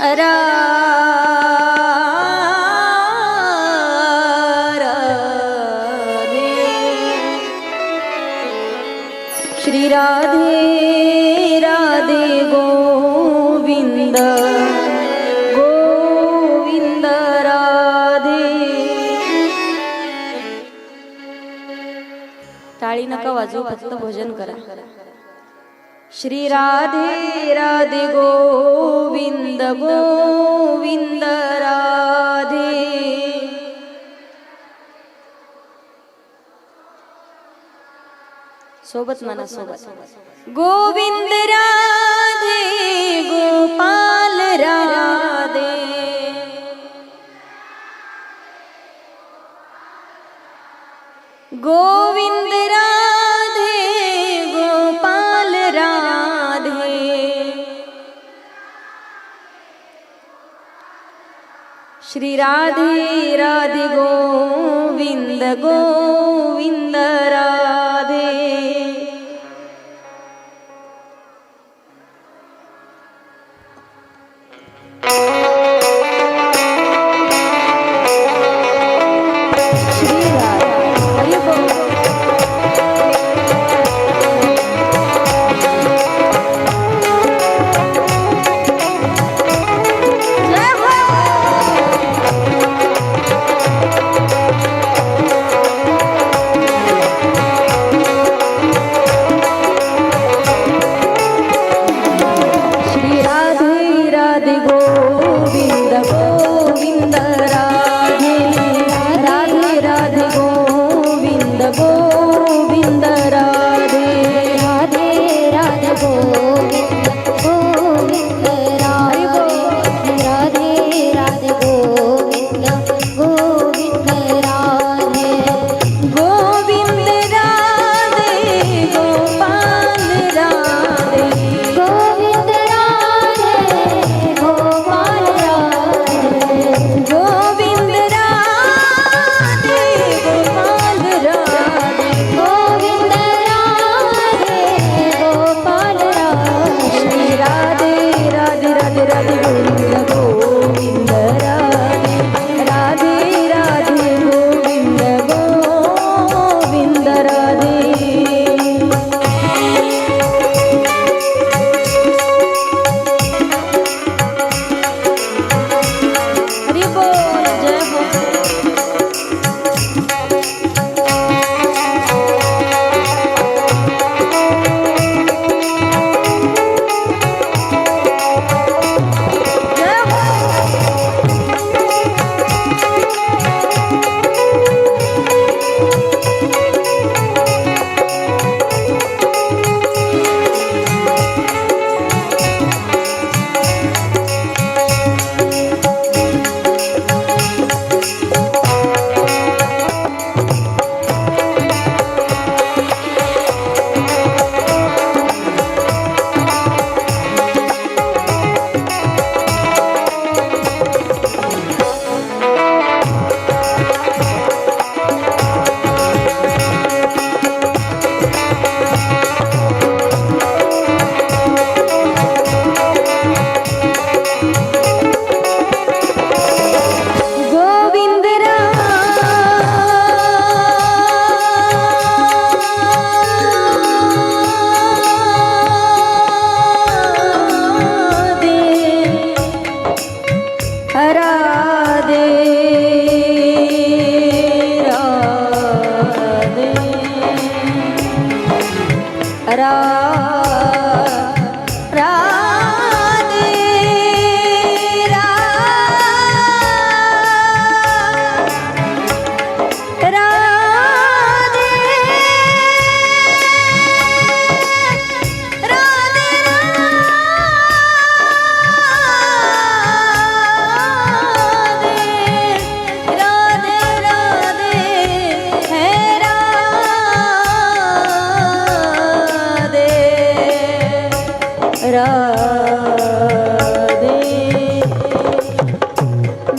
राधे श्री राधे राधे गोविंद गोविंद राधे। टाळी नका वाजवू, फक्त भजन करा। श्री राधे राधे गोविंद गोविंद राधे। सोबत म्हणा, सोबत। गोविंद राधे गोपाल राधे, गोविंद राधे गोपाल राधे। श्री राधे राधे गोविंद गोविंद राधे।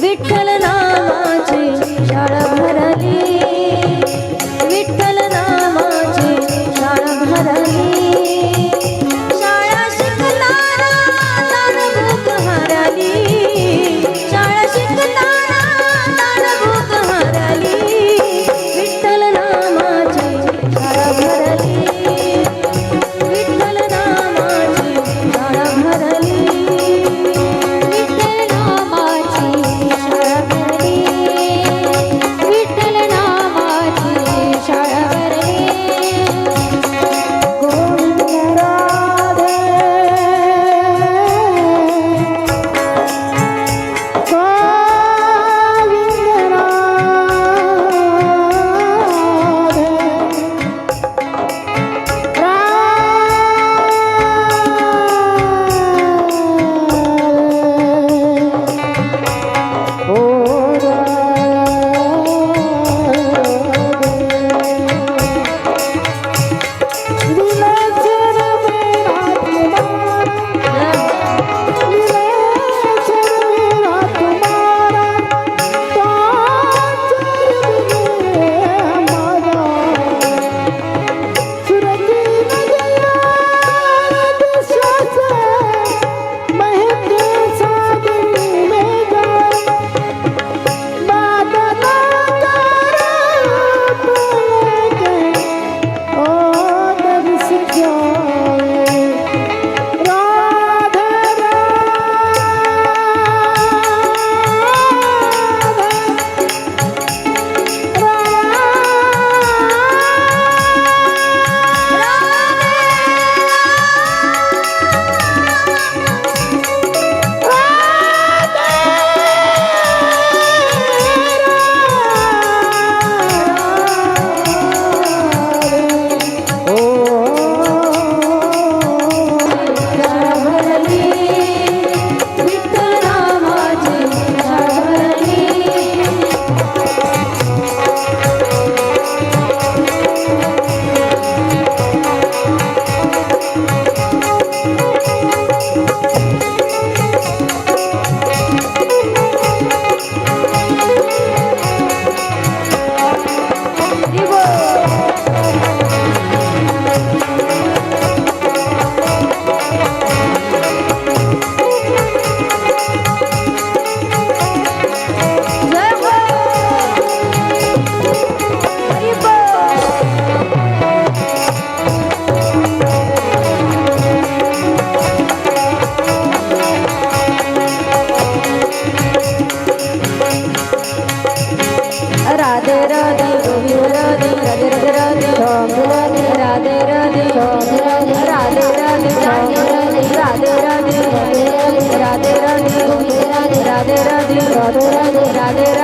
विठ्ठल नामाची शाळा भरली, विठ्ठल नामाची शाळा भरली, शाळा शिकणारा तन भूक हरली.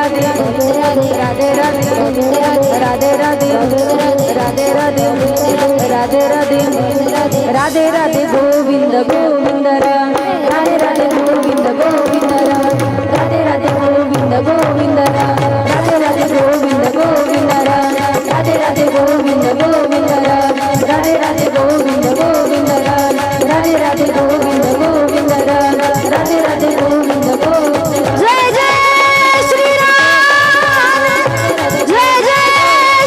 राधे राधे राधे राधे राधे राधे राधे राधे राधे गोविंद गोविंद राधे राधे गोविंद गोविंद राधे राधे गोविंद गोविंद राधे राधे गोविंद गोविंद राधे राधे गोविंद गोविंद राधे राधे गोविंद गोविंद राधे राधे गोविंद गोविंद राधे राधे गोविंद गोविंद जय जय श्री राम जय जय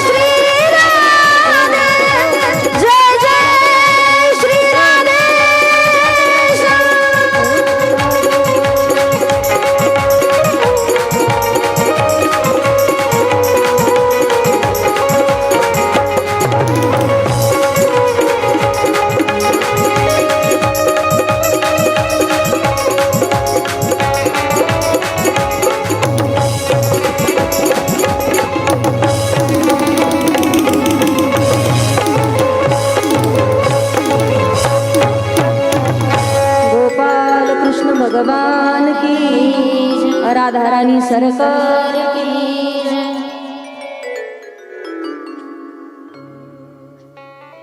श्री राम जय जय श्री राधे गोपाल कृष्ण भगवान की राधा रानी सरकार की